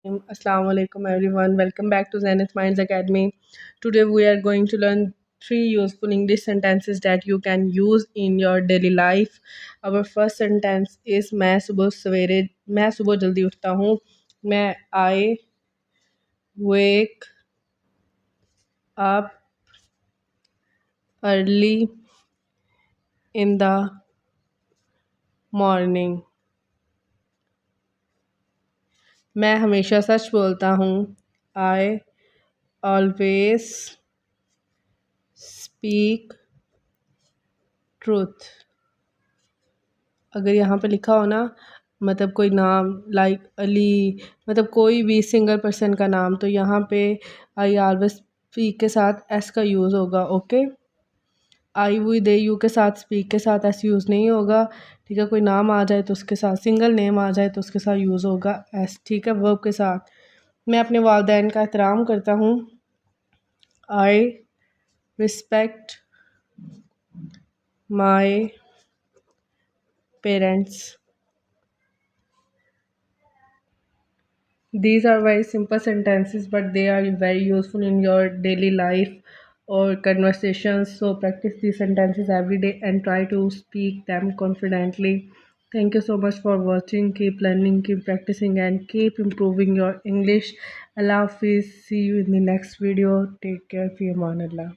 Assalamu alaikum everyone. Welcome back to Zenith Minds Academy. Today we are going to learn three useful English sentences that you can use in your daily life. Our first sentence is मैं सुबह जल्दी उठता हूँ. I wake up early in the morning. मैं हमेशा सच बोलता हूँ. I always speak truth. अगर यहाँ पे लिखा हो ना, मतलब कोई नाम लाइक अली, मतलब कोई भी सिंगल पर्सन का नाम, तो यहाँ पे आई ऑलवेज स्पीक के साथ एस का यूज़ होगा. Okay, I we they you के साथ स्पीक के साथ एस यूज़ नहीं होगा. ठीक है, कोई नाम आ जाए तो उसके साथ, सिंगल नेम आ जाए तो उसके साथ यूज़ होगा एस. ठीक है, वर्ब के साथ. मैं अपने वालिदैन का एहतराम करता हूँ. I respect my parents. These are very simple sentences, but they are very useful in your daily life or conversations. So practice these sentences every day and try to speak them confidently. Thank you so much for watching. Keep learning, keep practicing, and keep improving your English. Allah Hafiz. See you in the next video. Take care. Fi aman Allah.